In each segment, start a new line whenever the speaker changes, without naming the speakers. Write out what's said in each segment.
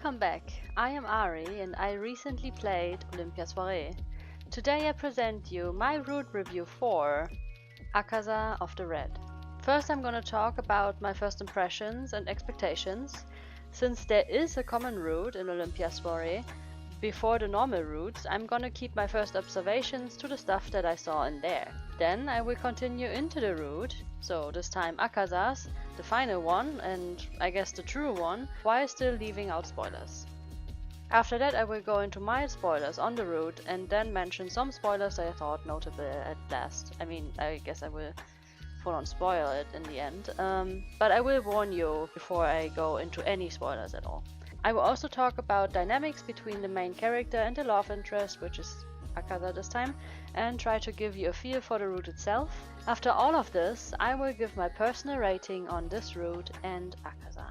Welcome back, I am Ari and I recently played Olympia Soiree. Today I present you my route review for Akaza of the Red. First I'm gonna talk about my first impressions and expectations, since there is a common route in Olympia Soiree. Before the normal routes, I'm gonna keep my first observations to the stuff that I saw in there. Then I will continue into the route, so this time Akaza's, the final one, and I guess the true one, while still leaving out spoilers. After that I will go into my spoilers on the route and then mention some spoilers that I thought notable at last. I guess I will full on spoil it in the end, but I will warn you before I go into any spoilers at all. I will also talk about dynamics between the main character and the love interest, which is Akaza this time, and try to give you a feel for the route itself. After all of this, I will give my personal rating on this route and Akaza.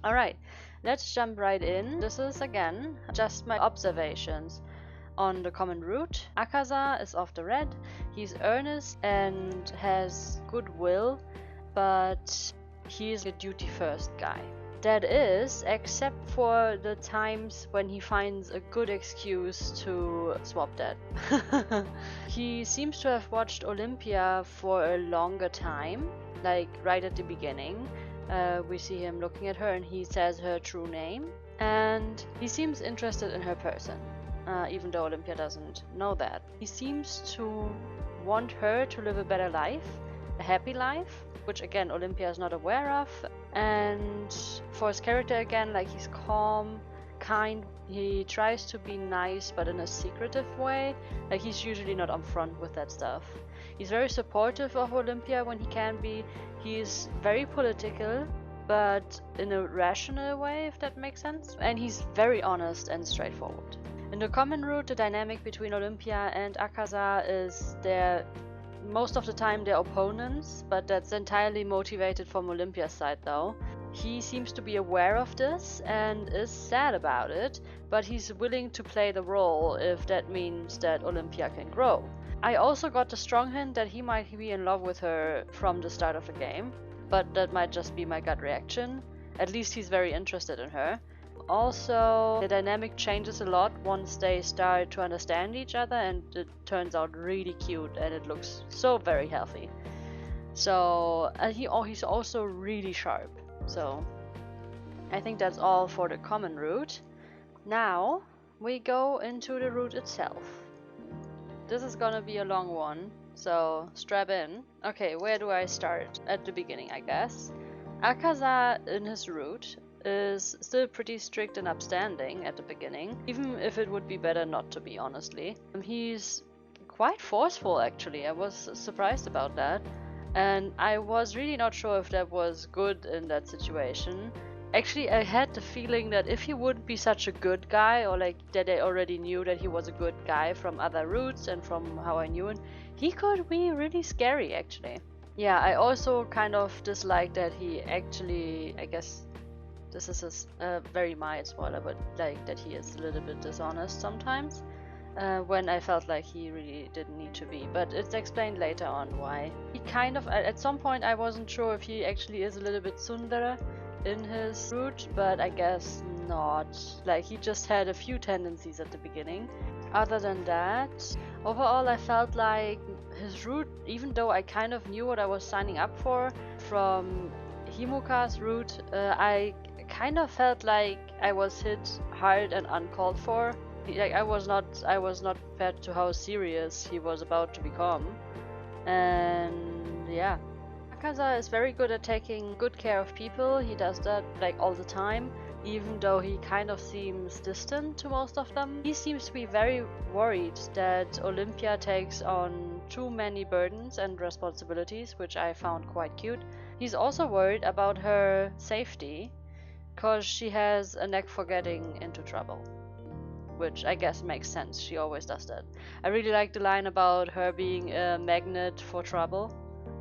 Alright, let's jump right in. This is again just my observations on the common route. Akaza is of the red. He's earnest and has goodwill, but he's a duty first guy. That is, except for the times when he finds a good excuse to swap that. He seems to have watched Olympia for a longer time, like right at the beginning. We see him looking at her and he says her true name, and he seems interested in her person, even though Olympia doesn't know that. He seems to want her to live a better life, a happy life, which again Olympia is not aware of. And for his character again, like, he's calm, kind, he tries to be nice but in a secretive way, like he's usually not upfront with that stuff. He's very supportive of Olympia when he can be. He's very political, but in a rational way, if that makes sense. And he's very honest and straightforward. In the common route, the dynamic between Olympia and Akaza is most of the time they're opponents, but that's entirely motivated from Olympia's side though. He seems to be aware of this and is sad about it, but he's willing to play the role if that means that Olympia can grow. I also got the strong hint that he might be in love with her from the start of the game, but that might just be my gut reaction. At least he's very interested in her. Also, the dynamic changes a lot once they start to understand each other, and it turns out really cute and it looks so very healthy. So he's also really sharp. So I think that's all for the common route. Now we go into the route itself. This is gonna be a long one, so strap in. Okay, where do I start? At the beginning, I guess. Akaza in his route is still pretty strict and upstanding at the beginning, even if it would be better not to be, honestly. He's quite forceful actually, I was surprised about that. And I was really not sure if that was good in that situation. Actually, I had the feeling that if he wouldn't be such a good guy, or like that I already knew that he was a good guy from other routes and from how I knew him, he could be really scary actually. Yeah, I also kind of dislike that he actually, I guess this is a very mild spoiler, but like that he is a little bit dishonest sometimes, when I felt like he really didn't need to be, but it's explained later on why. He kind of, at some point I wasn't sure if he actually is a little bit tsundere in his route, but I guess not. Like, he just had a few tendencies at the beginning. Other than that, overall I felt like his route, even though I kind of knew what I was signing up for from Himuka's route, I kind of felt like I was hit hard and uncalled for. Like, I was not prepared to how serious he was about to become. And yeah, Akaza is very good at taking good care of people. He does that like all the time, even though he kind of seems distant to most of them. He seems to be very worried that Olympia takes on too many burdens and responsibilities, which I found quite cute. He's also worried about her safety, cause she has a knack for getting into trouble, which I guess makes sense. She always does that. I really like the line about her being a magnet for trouble.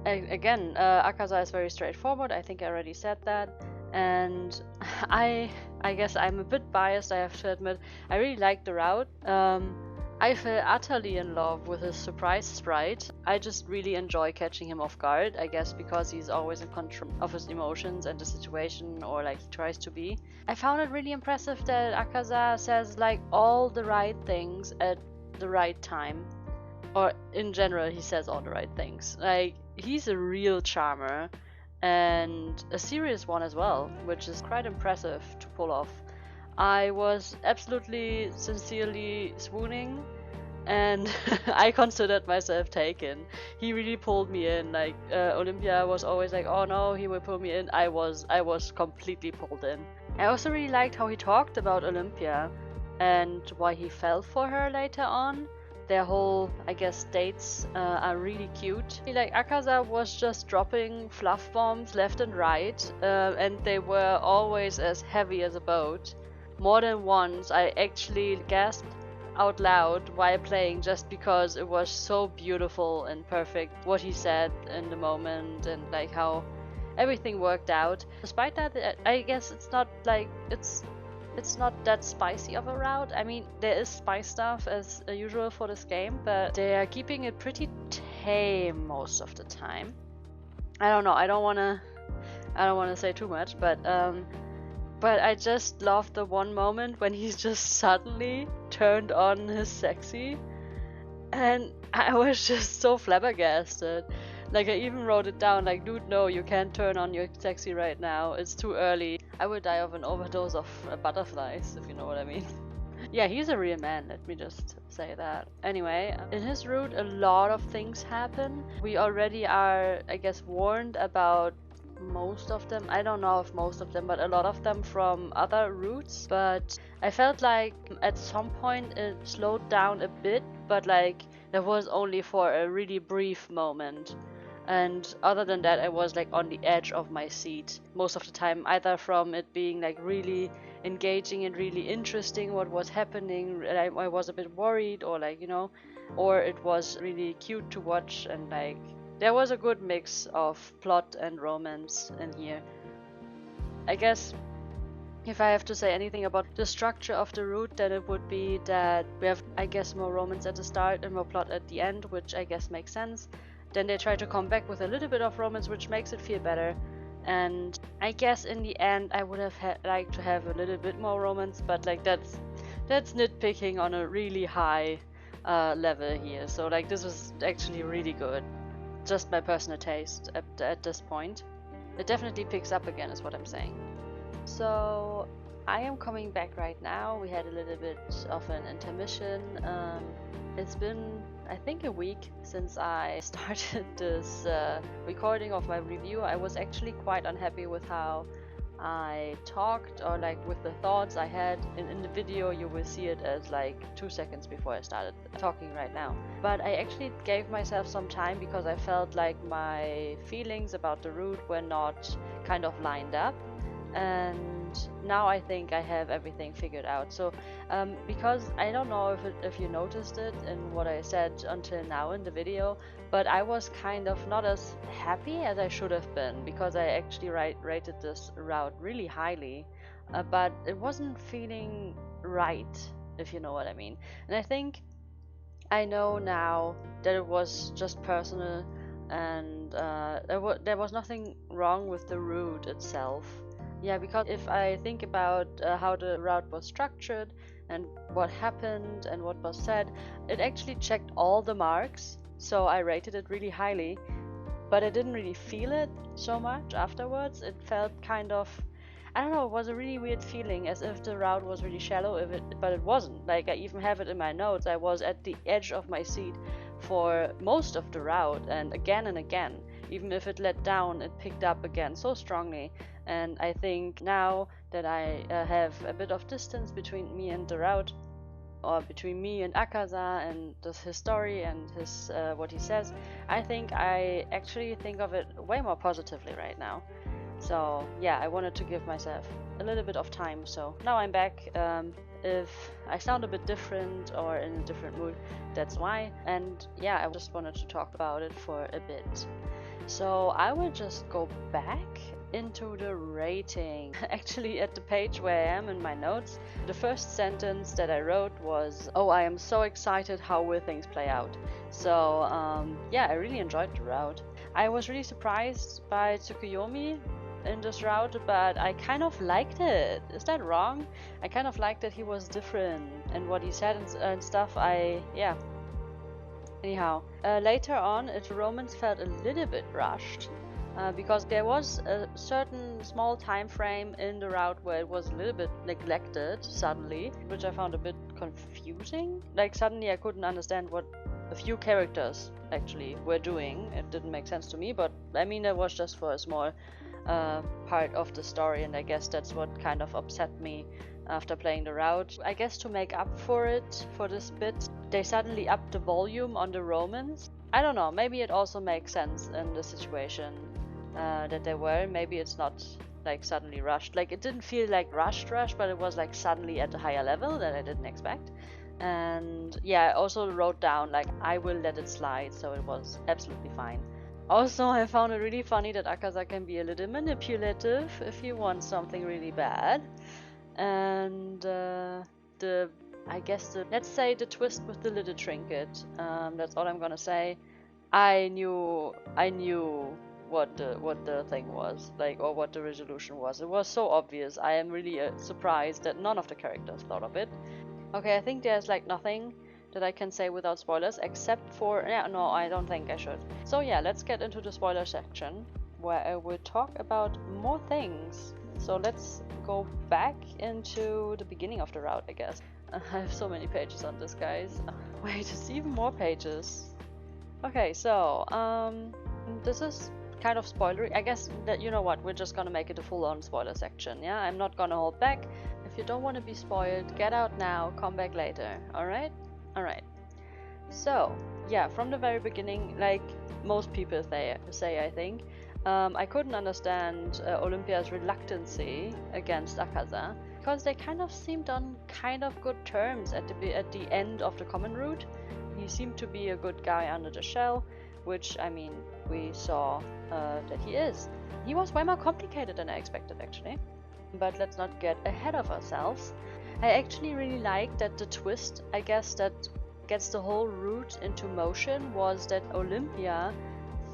Again, Akaza is very straightforward. I think I already said that. and I guess I'm a bit biased, I have to admit. I really like the route. I fell utterly in love with his surprise sprite. I just really enjoy catching him off guard, I guess because he's always in control of his emotions and the situation, or like he tries to be. I found it really impressive that Akaza says like all the right things at the right time. Or in general, he says all the right things. Like, he's a real charmer, and a serious one as well, which is quite impressive to pull off. I was absolutely sincerely swooning, and I considered myself taken. He really pulled me in. Like, Olympia was always like, oh no, he will pull me in. I was completely pulled in. I also really liked how he talked about Olympia and why he fell for her later on. Their whole, I guess, dates are really cute. Like, Akaza was just dropping fluff bombs left and right, and they were always as heavy as a boat. More than once, I actually gasped out loud while playing just because it was so beautiful and perfect what he said in the moment, and like how everything worked out. Despite that, I guess it's not like it's not that spicy of a route. I mean, there is spice stuff as usual for this game, but they are keeping it pretty tame most of the time. I don't know. I don't wanna say too much, but I just loved the one moment when he's just suddenly turned on his sexy, and I was just so flabbergasted. Like, I even wrote it down, like, dude, no, you can't turn on your sexy right now. It's too early. I would die of an overdose of butterflies, if you know what I mean. Yeah, he's a real man, let me just say that. Anyway, in his route, a lot of things happen. We already are, I guess, warned about most of them. I don't know if most of them, but a lot of them from other routes. But I felt like at some point it slowed down a bit, but like that was only for a really brief moment. And other than that, I was like on the edge of my seat most of the time, either from it being like really engaging and really interesting what was happening, I was a bit worried, or like, you know, or it was really cute to watch, and like there was a good mix of plot and romance in here. I guess if I have to say anything about the structure of the route, then it would be that we have, I guess, more romance at the start and more plot at the end, which I guess makes sense. Then they try to come back with a little bit of romance, which makes it feel better. And I guess in the end, I would have liked to have a little bit more romance, but like that's nitpicking on a really high level here. So like this was actually really good. Just my personal taste at this point. It definitely picks up again, is what I'm saying. So I am coming back right now. We had a little bit of an intermission. It's been, I think, a week since I started this recording of my review. I was actually quite unhappy with how I talked, or like with the thoughts I had. In the video you will see it as like 2 seconds before I started talking right now. But I actually gave myself some time because I felt like my feelings about the route were not kind of lined up. And now I think I have everything figured out. So because I don't know if you noticed it in what I said until now in the video, but I was kind of not as happy as I should have been, because I actually rated this route really highly, but it wasn't feeling right, if you know what I mean. And I think I know now that it was just personal, and there was nothing wrong with the route itself. Yeah, because if I think about how the route was structured and what happened and what was said, it actually checked all the marks, so I rated it really highly, but I didn't really feel it so much afterwards. It felt kind of, I don't know, it was a really weird feeling, as if the route was really shallow, but it wasn't. Like, I even have it in my notes. I was at the edge of my seat for most of the route, and again. Even if it let down, it picked up again so strongly. And I think now that I have a bit of distance between me and the route, or between me and Akaza and his story and his what he says, I think I actually think of it way more positively right now. So yeah, I wanted to give myself a little bit of time. So now I'm back. If I sound a bit different or in a different mood, that's why. And yeah, I just wanted to talk about it for a bit. So I will just go back into the rating. Actually, at the page where I am in my notes, the first sentence that I wrote was, "Oh, I am so excited how will things play out." So yeah, I really enjoyed the route. I was really surprised by Tsukuyomi in this route, but I kind of liked it. Is that wrong? I kind of liked that he was different and what he said and stuff. Yeah. Anyhow, later on, the romance felt a little bit rushed. Because there was a certain small time frame in the route where it was a little bit neglected suddenly, which I found a bit confusing. Like suddenly I couldn't understand what a few characters actually were doing. It didn't make sense to me, but I mean it was just for a small part of the story, and I guess that's what kind of upset me after playing the route. I guess to make up for it, for this bit, they suddenly upped the volume on the romance. I don't know, maybe it also makes sense in the situation that they were. Maybe it's not like suddenly rushed. Like it didn't feel like rushed, but it was like suddenly at a higher level that I didn't expect. And yeah, I also wrote down like I will let it slide, so it was absolutely fine. Also, I found it really funny that Akaza can be a little manipulative if he wants something really bad. And let's say the twist with the little trinket. That's all I'm gonna say. I knew what the thing was, like, or what the resolution was. It was so obvious. I am really surprised that none of the characters thought of it. Okay, I think there's like nothing that I can say without spoilers, except for no, I don't think I should. So yeah, let's get into the spoiler section where I will talk about more things. So let's go back into the beginning of the route, I guess. I have so many pages on this, guys. Wait, it's even more pages. Okay, so this is kind of spoilery. I guess that, you know what, we're just gonna make it a full-on spoiler section. Yeah, I'm not gonna hold back. If you don't want to be spoiled, get out now, come back later. Alright? Alright. So yeah, from the very beginning, like most people say I think, I couldn't understand Olympia's reluctancy against Akaza, because they kind of seemed on kind of good terms at the end of the common route. He seemed to be a good guy under the shell, which, I mean, we saw that he is. He was way more complicated than I expected, actually. But let's not get ahead of ourselves. I actually really like that the twist, I guess, that gets the whole route into motion was that Olympia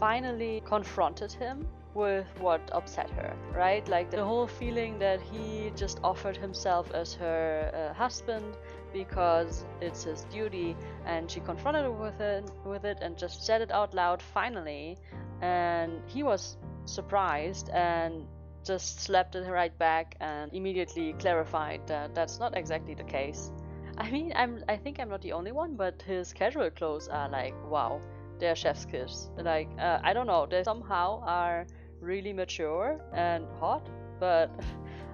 finally confronted him with what upset her, right? Like the whole feeling that he just offered himself as her husband because it's his duty, and she confronted him with it and just said it out loud finally, and he was surprised and just slapped it right back and immediately clarified that that's not exactly the case. I mean, I think I'm not the only one, but his casual clothes are like, wow, they're chef's kiss. Like, I don't know, they somehow are really mature and hot, but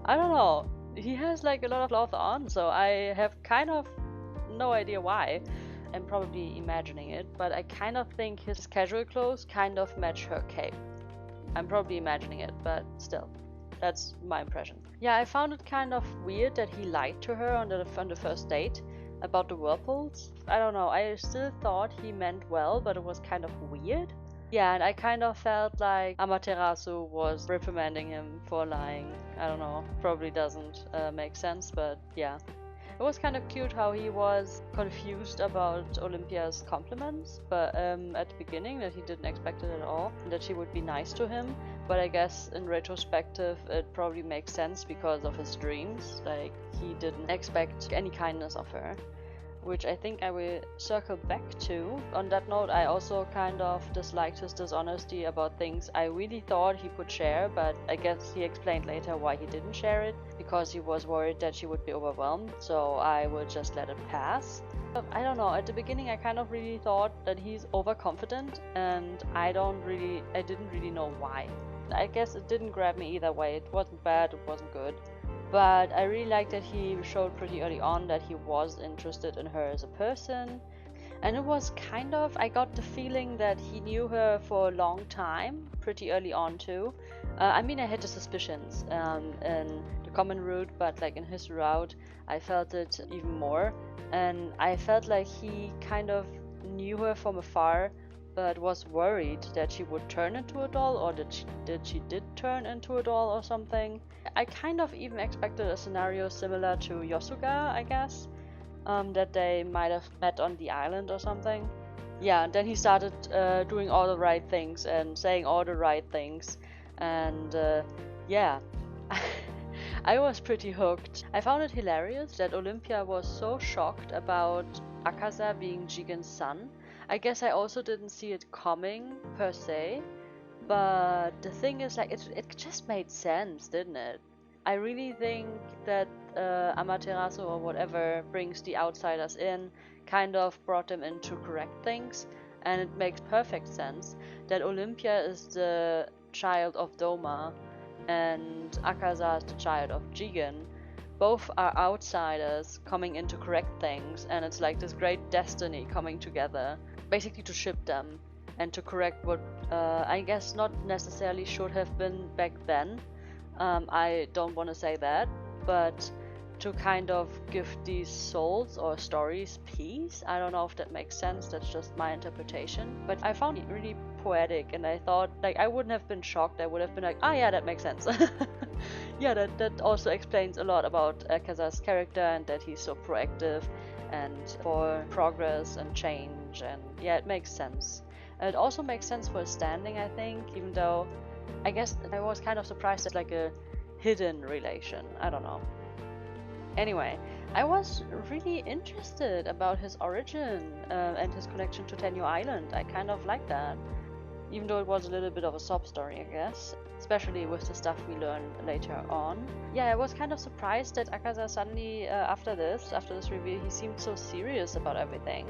I don't know. He has like a lot of cloth on, so I have kind of no idea why. I'm probably imagining it, but I kind of think his casual clothes kind of match her cape. I'm probably imagining it, but still. That's my impression. Yeah, I found it kind of weird that he lied to her on the first date about the whirlpools. I don't know, I still thought he meant well, but it was kind of weird. Yeah, and I kind of felt like Amaterasu was reprimanding him for lying. I don't know, probably doesn't make sense, but yeah. It was kind of cute how he was confused about Olympia's compliments, but at the beginning that he didn't expect it at all, that she would be nice to him. But I guess in retrospective it probably makes sense because of his dreams. Like, he didn't expect any kindness of her, which I think I will circle back to. On that note, I also kind of disliked his dishonesty about things I really thought he could share, but I guess he explained later why he didn't share it, because he was worried that she would be overwhelmed, so I will just let it pass. I don't know, at the beginning I kind of really thought that he's overconfident, and I didn't really know why. I guess it didn't grab me either way. It wasn't bad, it wasn't good. But I really like that he showed pretty early on that he was interested in her as a person. And it was kind of, I got the feeling that he knew her for a long time, pretty early on too. I mean, I had the suspicions in the common route, but like in his route, I felt it even more. And I felt like he kind of knew her from afar but was worried that she would turn into a doll, or did she turn into a doll or something. I kind of even expected a scenario similar to Yosuga, I guess, that they might have met on the island or something. Yeah, and then he started doing all the right things and saying all the right things, and yeah. I was pretty hooked. I found it hilarious that Olympia was so shocked about Akaza being Jigen's son. I guess I also didn't see it coming, per se, but the thing is, like, it just made sense, didn't it? I really think that Amaterasu or whatever brings the outsiders in, kind of brought them in to correct things, and it makes perfect sense that Olympia is the child of Doma and Akaza is the child of Jigen. Both are outsiders coming in to correct things, and it's like this great destiny coming together, basically to ship them and to correct what I guess not necessarily should have been back then. I don't want to say that, but to kind of give these souls or stories peace. I don't know if that makes sense, that's just my interpretation. But I found it really poetic, and I thought, like, I wouldn't have been shocked. I would have been like, ah, yeah, that makes sense. Yeah, that also explains a lot about Akaza's character, and that he's so proactive and for progress and change, and yeah, it makes sense. And it also makes sense for his standing, I think, even though I guess I was kind of surprised at like a hidden relation. I don't know. Anyway, I was really interested about his origin and his connection to Tenyu Island. I kind of liked that, even though it was a little bit of a sob story, I guess, especially with the stuff we learn later on. Yeah, I was kind of surprised that Akaza suddenly, after this reveal, he seemed so serious about everything.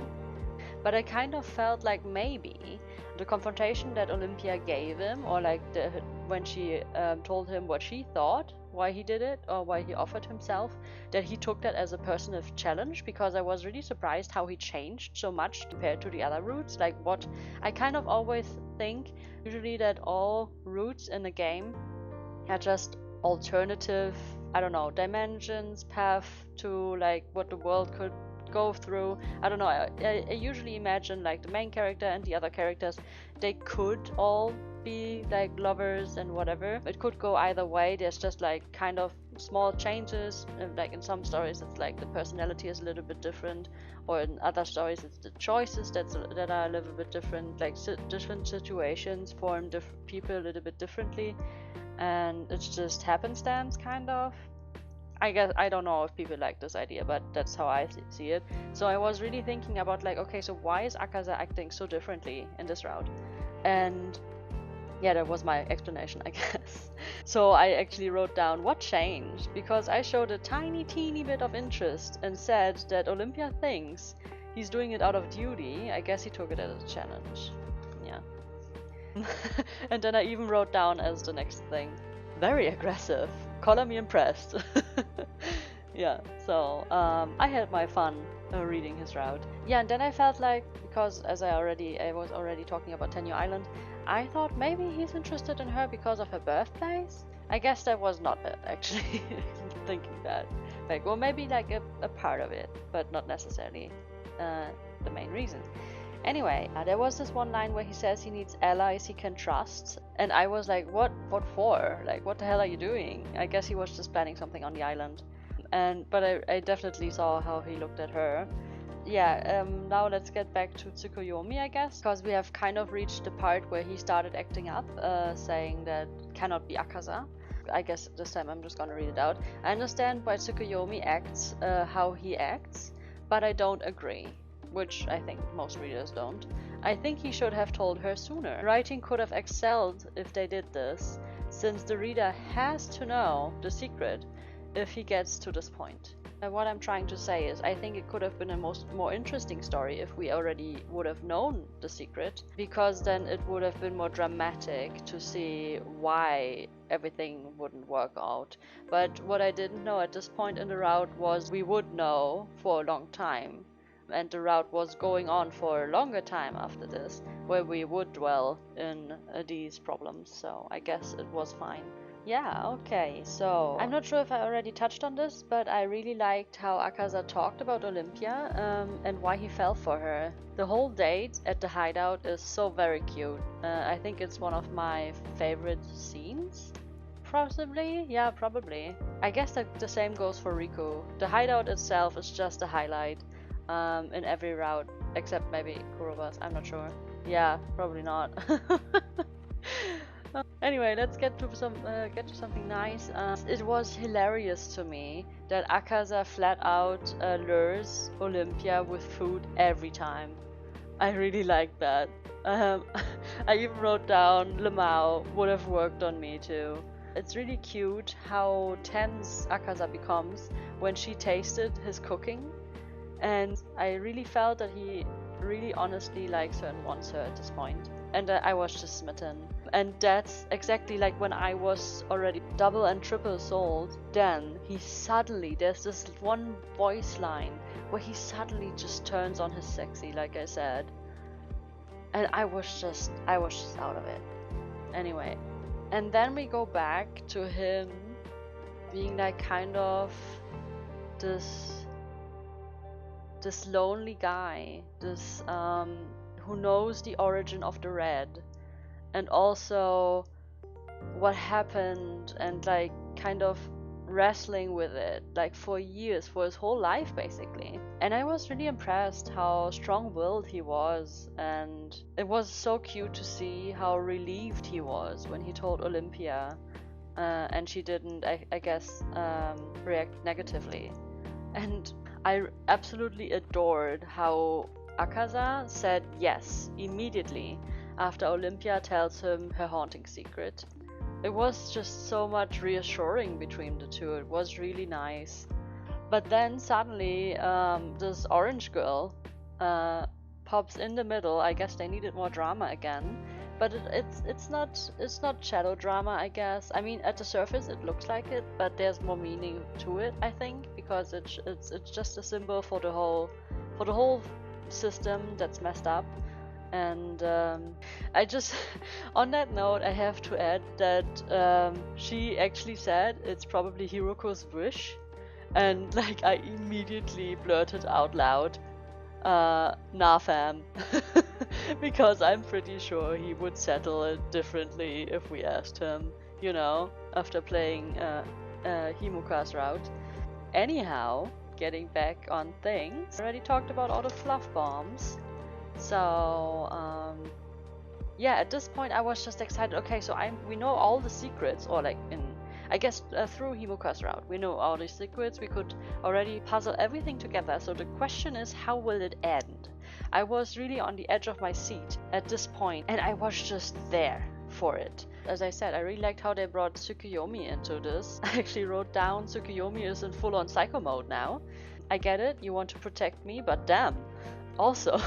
But I kind of felt like maybe the confrontation that Olympia gave him, or like when she told him what she thought, why he did it, or why he offered himself, that he took that as a personal challenge, because I was really surprised how he changed so much compared to the other routes. Like, what I kind of always think, usually, that all routes in the game are just alternative, I don't know, dimensions, path to like what the world could go through. I don't know, I usually imagine like the main character and the other characters, they could all be like lovers and whatever. It could go either way. There's just like kind of small changes, like in some stories it's like the personality is a little bit different, or in other stories it's the choices that are a little bit different, like different situations form people a little bit differently, and it's just happenstance, kind of. I guess I don't know if people like this idea, but that's how I see it. So I was really thinking about like, okay, so why is Akaza acting so differently in this route? And yeah, that was my explanation, I guess. So I actually wrote down what changed, because I showed a teeny bit of interest and said that Olympia thinks he's doing it out of duty. I guess he took it as a challenge. Yeah. And then I even wrote down as the next thing, very aggressive. Color me impressed. Yeah, so I had my fun reading his route. Yeah, and then I felt like, because as I was already talking about Tenyu Island, I thought maybe he's interested in her because of her birthplace. I guess that was not it, actually. Thinking that, like, well, maybe like a part of it, but not necessarily the main reason. Anyway, there was this one line where he says he needs allies he can trust, and I was like, what for? Like, what the hell are you doing? I guess he was just planning something on the island. But I definitely saw how he looked at her. Yeah, now let's get back to Tsukuyomi, I guess, because we have kind of reached the part where he started acting up, saying that cannot be Akaza. I guess this time I'm just gonna read it out. I understand why Tsukuyomi acts how he acts, but I don't agree. Which I think most readers don't. I think he should have told her sooner. Writing could have excelled if they did this, since the reader has to know the secret if he gets to this point. What I'm trying to say is, I think it could have been a more interesting story if we already would have known the secret, because then it would have been more dramatic to see why everything wouldn't work out. But what I didn't know at this point in the route was we would know for a long time. And the route was going on for a longer time after this, where we would dwell in these problems, so I guess it was fine. Yeah, okay, so I'm not sure if I already touched on this, but I really liked how Akaza talked about Olympia and why he fell for her. The whole date at the hideout is so very cute. I think it's one of my favorite scenes. Possibly? Yeah, probably. I guess that the same goes for Riku. The hideout itself is just a highlight in every route, except maybe Kuroba's, I'm not sure. Yeah, probably not. Anyway, let's get to something nice. It was hilarious to me that Akaza flat out lures Olympia with food every time. I really like that. Um, I even wrote down Lemao would have worked on me too. It's really cute how tense Akaza becomes when she tasted his cooking, and I really felt that he really honestly likes her and wants her at this point. And I was just smitten. And that's exactly like when I was already double and triple sold. Then he suddenly, there's this one voice line where he suddenly just turns on his sexy, like I said. And I was just out of it. Anyway, and then we go back to him being like kind of this lonely guy, this who knows the origin of the red, and also what happened, and like kind of wrestling with it like for years, for his whole life basically. And I was really impressed how strong-willed he was, and it was so cute to see how relieved he was when he told Olympia, and she didn't, I guess, react negatively. And I absolutely adored how Akaza said yes immediately after Olympia tells him her haunting secret. It was just so much reassuring between the two. It was really nice. But then suddenly, this orange girl pops in the middle. I guess they needed more drama again. But it's not shadow drama, I guess. I mean, at the surface it looks like it, but there's more meaning to it, I think, because it's just a symbol for the whole system that's messed up. And I just, on that note, I have to add that she actually said it's probably Hiroko's wish, and like I immediately blurted out loud, nah fam, because I'm pretty sure he would settle it differently if we asked him, you know, after playing Himuka's route. Anyhow, getting back on things, I already talked about all the fluff bombs. So yeah, at this point I was just excited. Okay, so we know all the secrets, or like I guess through Himuka's route we know all the secrets. We could already puzzle everything together. So the question is, how will it end? I was really on the edge of my seat at this point, and I was just there for it. As I said, I really liked how they brought Tsukuyomi into this. I actually wrote down Tsukuyomi is in full-on psycho mode now. I get it, you want to protect me, but damn. Also,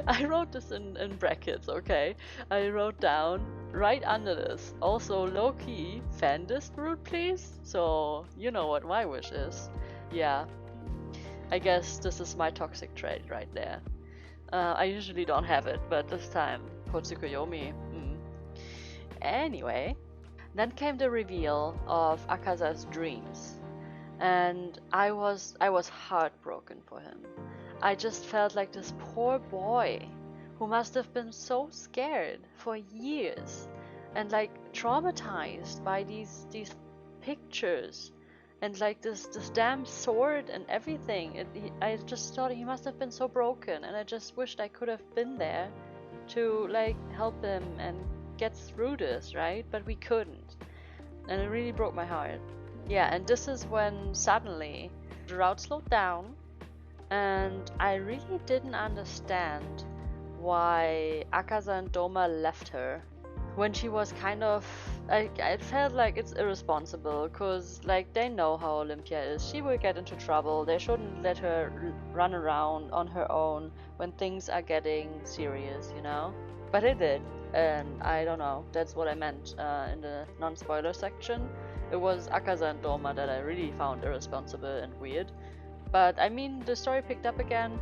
I wrote this in brackets, okay? I wrote down right under this, also low-key, fan this route please? So, you know what my wish is. Yeah, I guess this is my toxic trait right there. I usually don't have it, but this time, for Tsukuyomi. Anyway, then came the reveal of Akaza's dreams. And I was heartbroken for him. I just felt like this poor boy who must have been so scared for years and like traumatized by these pictures and like this damn sword and everything. I just thought he must have been so broken, and I just wished I could have been there to like help him and get through this, right? But we couldn't, and it really broke my heart. Yeah, and this is when suddenly the route slowed down, and I really didn't understand why Akaza and Doma left her when she was kind of, I felt like it's irresponsible, because like they know how Olympia is. She will get into trouble. They shouldn't let her run around on her own when things are getting serious, you know? But it did, and I don't know, that's what I meant in the non-spoiler section. It was Akaza and Doma that I really found irresponsible and weird. But I mean, the story picked up again,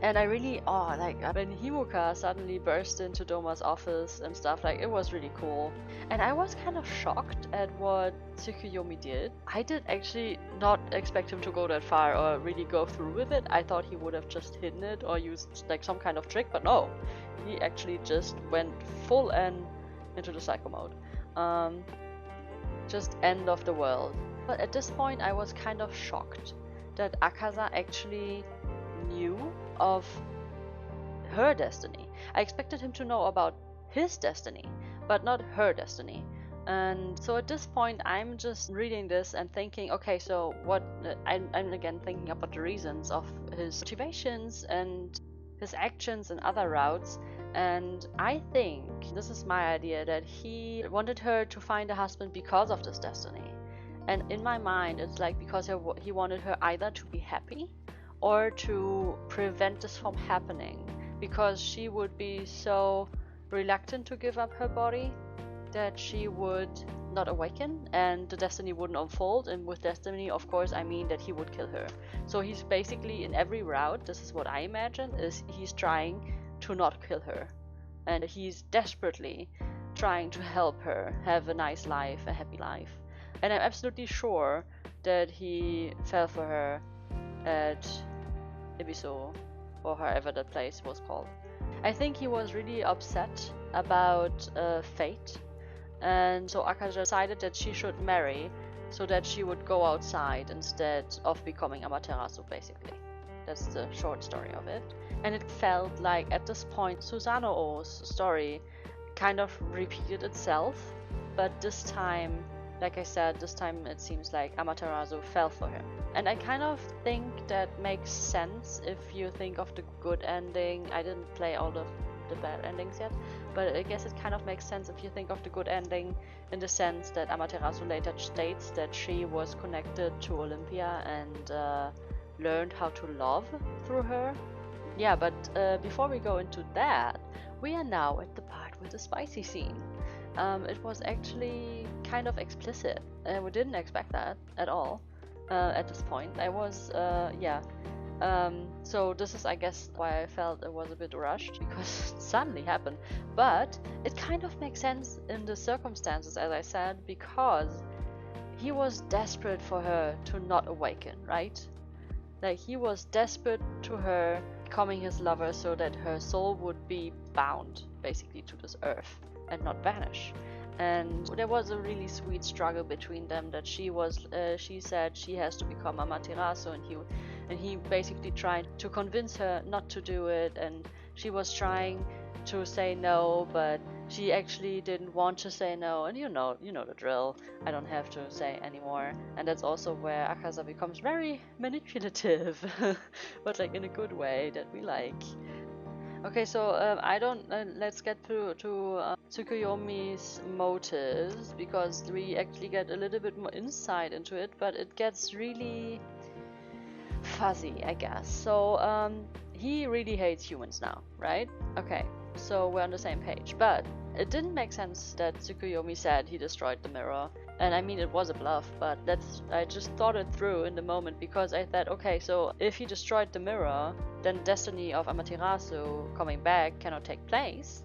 And I really, like when Himuka suddenly burst into Doma's office and stuff, like it was really cool. And I was kind of shocked at what Tsukuyomi did. I did actually not expect him to go that far or really go through with it. I thought he would have just hidden it or used like some kind of trick, but no. He actually just went full end into the psycho mode. Just end of the world. But at this point I was kind of shocked that Akaza actually knew of her destiny. I expected him to know about his destiny, but not her destiny. And so at this point I'm just reading this and thinking, okay, so what I'm again thinking about the reasons of his motivations and his actions and other routes. And I think this is my idea, that he wanted her to find a husband because of this destiny. And in my mind it's like because he wanted her either to be happy or to prevent this from happening, because she would be so reluctant to give up her body that she would not awaken and the destiny wouldn't unfold. And with destiny, of course, I mean that he would kill her. So he's basically in every route, this is what I imagine, is he's trying to not kill her, and he's desperately trying to help her have a nice life, a happy life. And I'm absolutely sure that he fell for her at Ibiso, or however that place was called. I think he was really upset about fate, and so Akaza decided that she should marry so that she would go outside instead of becoming Amaterasu, basically. That's the short story of it. And it felt like at this point Susanoo's story kind of repeated itself, but this time, like I said, this time it seems like Amaterasu fell for him. And I kind of think that makes sense if you think of the good ending. I didn't play all of the bad endings yet, but I guess it kind of makes sense if you think of the good ending in the sense that Amaterasu later states that she was connected to Olympia and learned how to love through her. Yeah, but before we go into that, we are now at the part with the spicy scene. It was actually kind of explicit. We didn't expect that at all at this point. I was, so this is, I guess, why I felt it was a bit rushed, because it suddenly happened. But it kind of makes sense in the circumstances, as I said, because he was desperate for her to not awaken, right? Like, he was desperate to her becoming his lover so that her soul would be bound, basically, to this earth and not vanish. And there was a really sweet struggle between them, that she said she has to become Amaterasu, and he basically tried to convince her not to do it, and she was trying to say no, but she actually didn't want to say no, and you know the drill. I don't have to say anymore. And that's also where Akaza becomes very manipulative, but like in a good way that we like. Okay, so let's get to Tsukuyomi's motives, because we actually get a little bit more insight into it, but it gets really fuzzy, I guess. So he really hates humans now, right? Okay, so we're on the same page. But it didn't make sense that Tsukuyomi said he destroyed the mirror. And I mean, it was a bluff, but I just thought it through in the moment, because I thought, okay, so if he destroyed the mirror, then destiny of Amaterasu coming back cannot take place.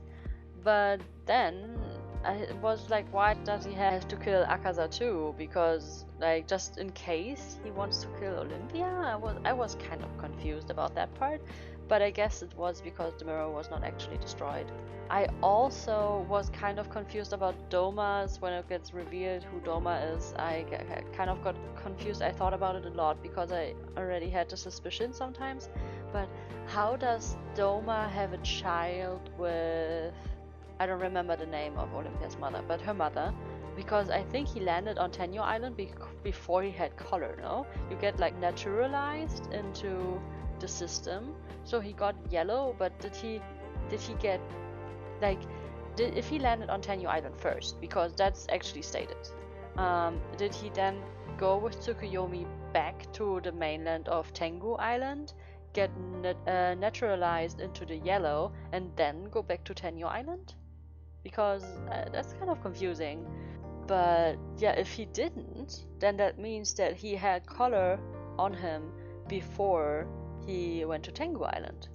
But then it was like, why does he have to kill Akaza too? Because, like, just in case he wants to kill Olympia? I was kind of confused about that part, but I guess it was because the mirror was not actually destroyed. I also was kind of confused about Doma's, when it gets revealed who Doma is. I kind of got confused. I thought about it a lot because I already had the suspicion sometimes. But how does Doma have a child with... I don't remember the name of Olympia's mother, but her mother. Because I think he landed on Tenyo Island before he had color, no? You get like naturalized into the system. So he got yellow, but did he get... Like, if he landed on Tenyo Island first, because that's actually stated, did he then go with Tsukuyomi back to the mainland of Tengu Island, get naturalized into the yellow, and then go back to Tenyo Island? Because that's kind of confusing. But yeah, if he didn't, then that means that he had color on him before he went to Tengu Island.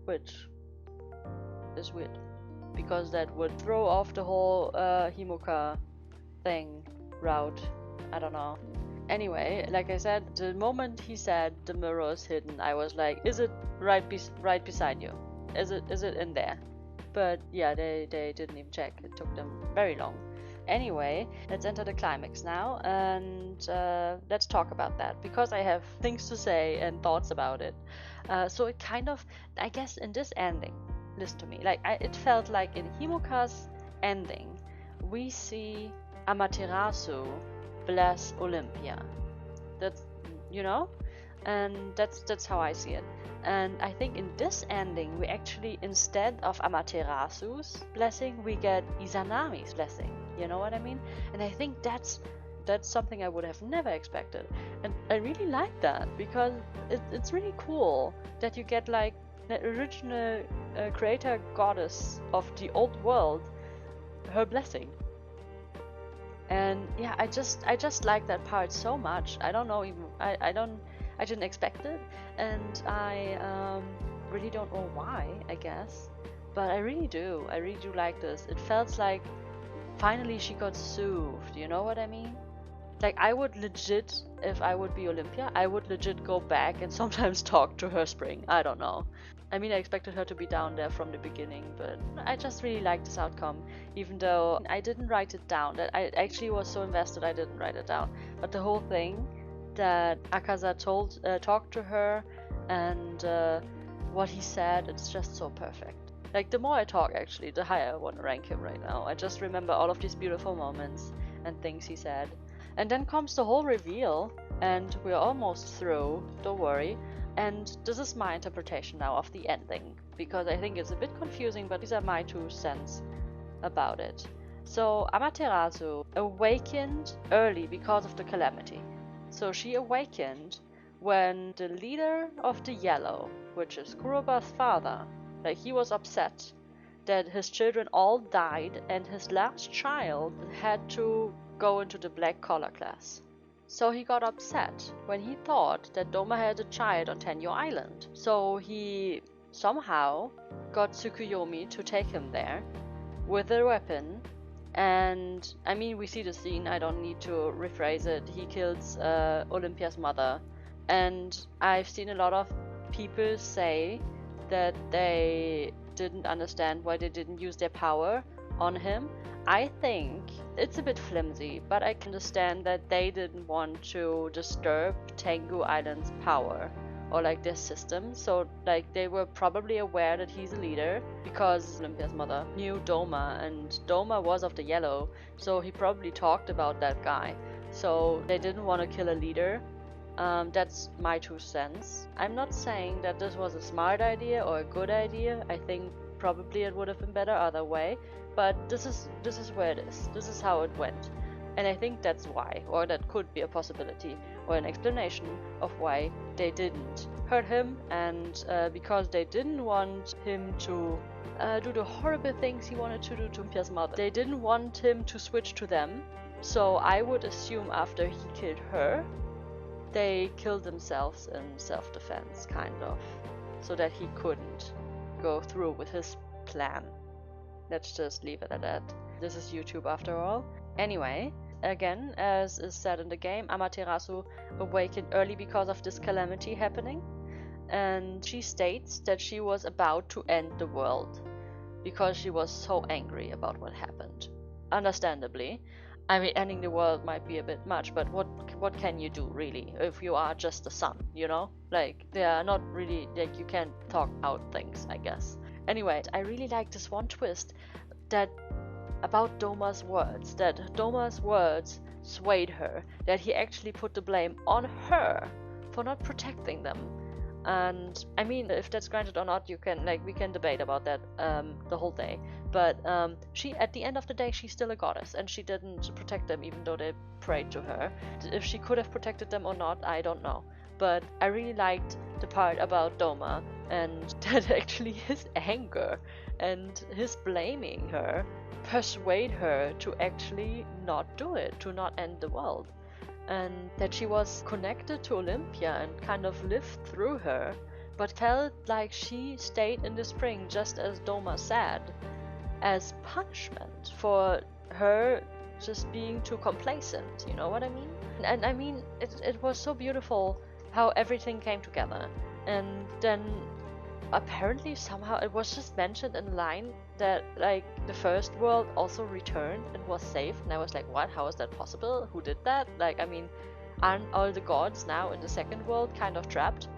which is weird, because that would throw off the whole Himoka thing route. I don't know. Anyway, like I said, the moment he said the mirror is hidden, I was like, is it right beside you? Is it in there? But yeah, they didn't even check. It took them very long. Anyway, let's enter the climax now, and let's talk about that, because I have things to say and thoughts about it. So it kind of, I guess in this ending, listen to me, like it felt like in Himoka's ending, we see Amaterasu bless Olympia. That's, you know, and that's how I see it. And I think in this ending, we actually, instead of Amaterasu's blessing, we get Izanami's blessing. You know what I mean? And I think that's something I would have never expected. And I really like that, because it's really cool that you get like the original creator goddess of the old world, her blessing. And yeah, I just like that part so much. I don't know, even I didn't expect it, and I really don't know why, I guess, but I really do like this. It felt like finally she got soothed, you know what I mean? Like, I would legit, if I would be Olympia, I would legit go back and sometimes talk to her spring. I don't know. I mean, I expected her to be down there from the beginning, but I just really liked this outcome, even though I didn't write it down. That I actually was so invested I didn't write it down. But the whole thing that Akaza talked to her, and what he said, it's just so perfect. Like, the more I talk, actually, the higher I want to rank him right now. I just remember all of these beautiful moments and things he said. And then comes the whole reveal, and we're almost through, don't worry. And this is my interpretation now of the ending, because I think it's a bit confusing, but these are my 2 cents about it. So Amaterasu awakened early because of the calamity. So she awakened when the leader of the Yellow, which is Kuroba's father, like, he was upset that his children all died and his last child had to go into the black collar class. So he got upset when he thought that Doma had a child on Tenyo Island. So he somehow got Tsukuyomi to take him there with a weapon. And I mean, we see the scene, I don't need to rephrase it. He kills Olympia's mother. And I've seen a lot of people say that they didn't understand why they didn't use their power on him. I think it's a bit flimsy, but I can understand that they didn't want to disturb Tengu Island's power or like their system. So like, they were probably aware that he's a leader because Olympia's mother knew Doma, and Doma was of the Yellow, so he probably talked about that guy. So they didn't want to kill a leader. That's my 2 cents. I'm not saying that this was a smart idea or a good idea. I think probably it would have been better other way. But this is where it is. This is how it went. And I think that's why, or that could be a possibility, or an explanation of why they didn't hurt him, and because they didn't want him to do the horrible things he wanted to do to Olympia's mother. They didn't want him to switch to them, so I would assume after he killed her, they killed themselves in self-defense, kind of, so that he couldn't go through with his plan. Let's just leave it at that. This is YouTube after all. Anyway, again, as is said in the game, Amaterasu awakened early because of this calamity happening. And she states that she was about to end the world because she was so angry about what happened. Understandably. I mean, ending the world might be a bit much, but what can you do, really, if you are just the sun, you know? Like, they are not really, like, you can't talk out things, I guess. Anyway, I really like this one twist that about Doma's words, that Doma's words swayed her, that he actually put the blame on her for not protecting them. And I mean, if that's granted or not, we can debate about that the whole day. But she, at the end of the day, she's still a goddess, and she didn't protect them even though they prayed to her. If she could have protected them or not, I don't know. But I really liked the part about Doma, and that actually his anger and his blaming her persuade her to actually not do it, to not end the world. And that she was connected to Olympia and kind of lived through her, but felt like she stayed in the spring just as Doma said, as punishment for her just being too complacent, you know what I mean? And I mean, it was so beautiful how everything came together. And then apparently somehow it was just mentioned in line that like the first world also returned and was saved, and I was like, what? How is that possible? Who did that? Like, I mean, aren't all the gods now in the second world kind of trapped?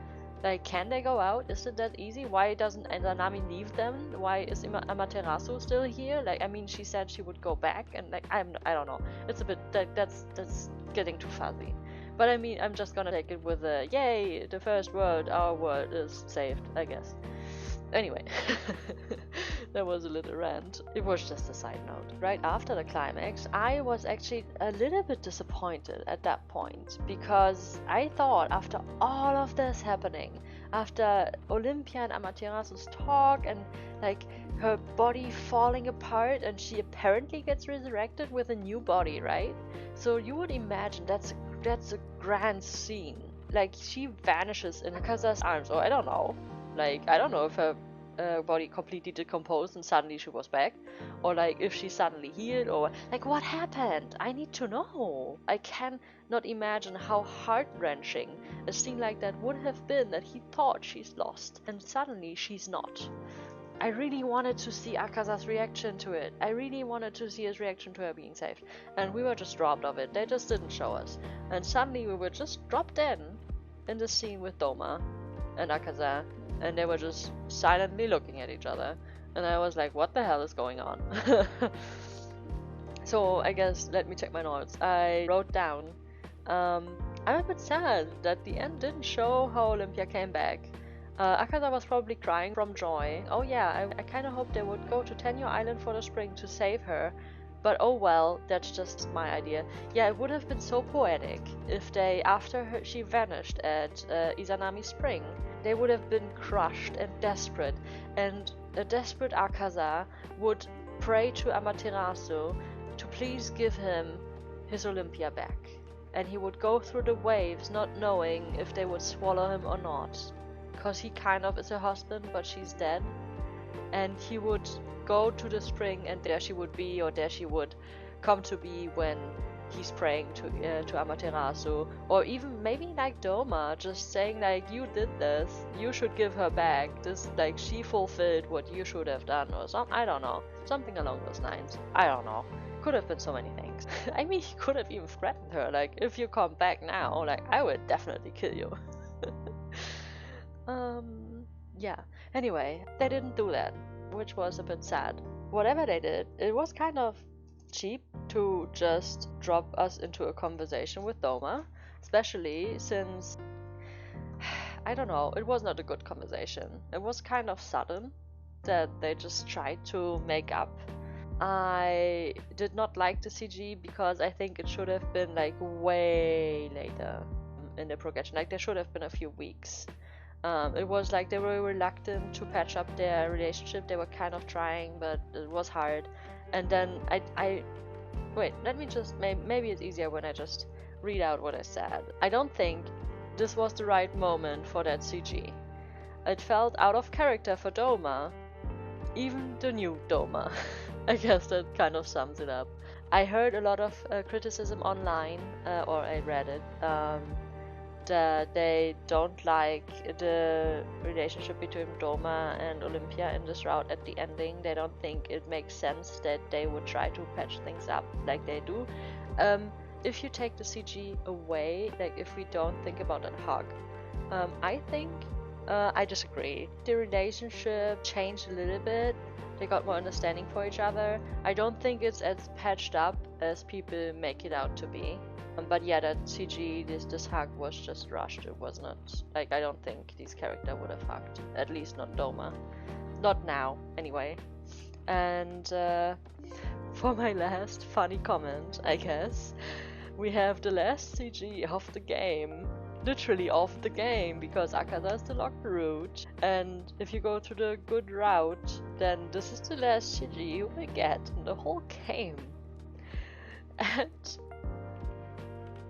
Like, can they go out? Is it that easy? Why doesn't Izanami leave them? Why is Amaterasu still here? Like, I mean, she said she would go back, and like, I don't know. It's a bit that's getting too fuzzy. But I mean, I'm just gonna take it with a yay, the first world, our world is saved, I guess. Anyway, that was a little rant. It was just a side note. Right after the climax, I was actually a little bit disappointed at that point, because I thought after all of this happening, after Olympia and Amaterasu's talk and like her body falling apart, and she apparently gets resurrected with a new body, right? So you would imagine that's a grand scene. Like, she vanishes in Akaza's arms, or I don't know. Like, I don't know if her body completely decomposed and suddenly she was back, or like if she suddenly healed, or like what happened. I need to know. I cannot imagine how heart-wrenching a scene like that would have been, that he thought she's lost and suddenly she's not. I really wanted to see Akaza's reaction to it. I really wanted to see his reaction to her being saved. And we were just robbed of it. They just didn't show us. And suddenly we were just dropped in the scene with Doma and Akaza, and they were just silently looking at each other. And I was like, what the hell is going on? So I guess, let me check my notes. I wrote down, I'm a bit sad that the end didn't show how Olympia came back. Akaza was probably crying from joy. Oh yeah, I kind of hoped they would go to Tenyo Island for the spring to save her. But oh well, that's just my idea. Yeah, it would have been so poetic if they, after she vanished at Izanami Spring, they would have been crushed and desperate, and a desperate Akaza would pray to Amaterasu to please give him his Olympia back. And he would go through the waves not knowing if they would swallow him or not. Because he kind of is her husband, but she's dead. And he would go to the spring, and there she would be, or there she would come to be when he's praying to Amaterasu. Or even maybe like Doma, just saying like, you did this, you should give her back. This, like, she fulfilled what you should have done, or something. I don't know. Something along those lines. I don't know. Could have been so many things. I mean, he could have even threatened her, like, if you come back now, like, I would definitely kill you. Yeah. Anyway, they didn't do that, which was a bit sad. Whatever they did, it was kind of cheap to just drop us into a conversation with Doma, especially since, I don't know, it was not a good conversation. It was kind of sudden that they just tried to make up. I did not like the CG because I think it should have been like way later in the progression. Like, there should have been a few weeks. It was like they were reluctant to patch up their relationship. They were kind of trying, but it was hard. And then I wait, let me just, maybe it's easier when I just read out what I said. I don't think this was the right moment for that CG. It felt out of character for Doma, even the new Doma. I guess that kind of sums it up. I heard a lot of criticism online, or I read it, that they don't like the relationship between Doma and Olympia in this route at the ending. They don't think it makes sense that they would try to patch things up like they do. If you take the CG away, like if we don't think about that hug, I think I disagree. The relationship changed a little bit. They got more understanding for each other. I don't think it's as patched up as people make it out to be. But yeah, that CG, this hug was just rushed. It was not, like, I don't think this character would have hugged. At least not Doma. Not now, anyway. And for my last funny comment, I guess, we have the last CG of the game. Literally of the game, because Akaza is the locked route. And if you go to the good route, then this is the last CG you will get in the whole game. And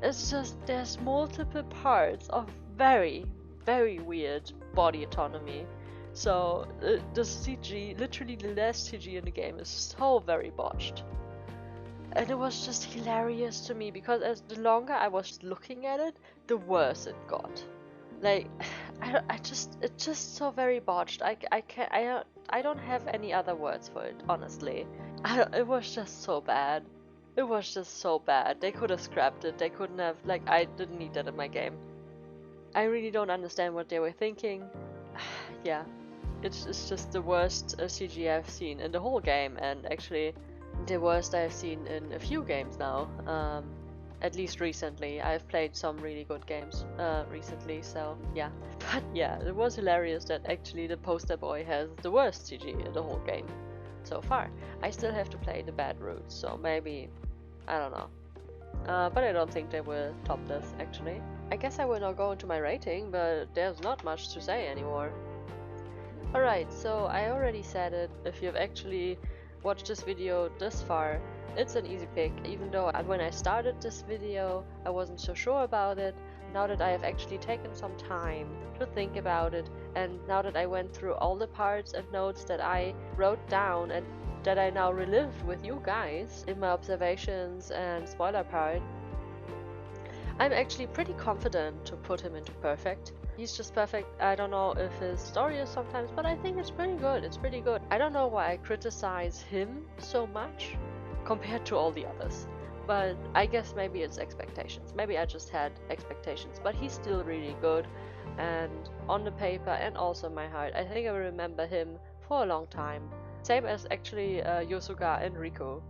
it's just, there's multiple parts of very, very weird body autonomy. So the CG, literally the last CG in the game, is so very botched. And it was just hilarious to me because as the longer I was looking at it, the worse it got. Like, it's just so very botched. I don't have any other words for it, honestly. It was just so bad. It was just so bad. They could have scrapped it. They couldn't have, like, I didn't need that in my game. I really don't understand what they were thinking. Yeah, it's just the worst CG I've seen in the whole game, and actually the worst I've seen in a few games now. At least recently. I've played some really good games recently, so yeah. But yeah, it was hilarious that actually the poster boy has the worst CG in the whole game so far. I still have to play the bad routes, so maybe, I don't know. But I don't think they will top this, actually. I guess I will now go into my rating, but there's not much to say anymore. Alright, so I already said it. If you've actually watched this video this far, it's an easy pick, even though when I started this video I wasn't so sure about it. Now that I have actually taken some time to think about it, and now that I went through all the parts and notes that I wrote down and that I now relived with you guys in my observations and spoiler part, I'm actually pretty confident to put him into perfect. He's just perfect. I don't know if his story is sometimes, but I think it's pretty good. It's pretty good. I don't know why I criticize him so much compared to all the others, but I guess maybe it's expectations. Maybe I just had expectations, but he's still really good, and on the paper and also in my heart, I think I will remember him for a long time. Same as actually Yosuga and Riku.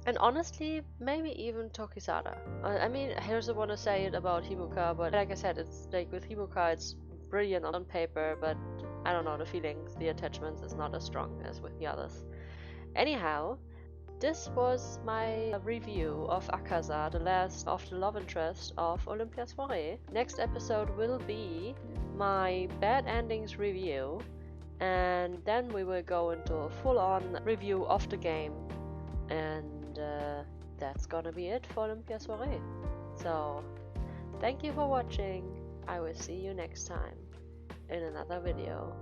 And honestly, maybe even Tokisada. I mean, I also want to say it about Himuka, but like I said, it's like with Himuka, it's brilliant on paper, but I don't know, the feelings, the attachments is not as strong as with the others. Anyhow, this was my review of Akaza, the last of the love interest of Olympia Soiree. Next episode will be my bad endings review, and then we will go into a full-on review of the game. And that's gonna be it for Olympia Soiree. So, thank you for watching. I will see you next time in another video,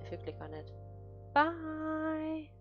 if you click on it. Bye!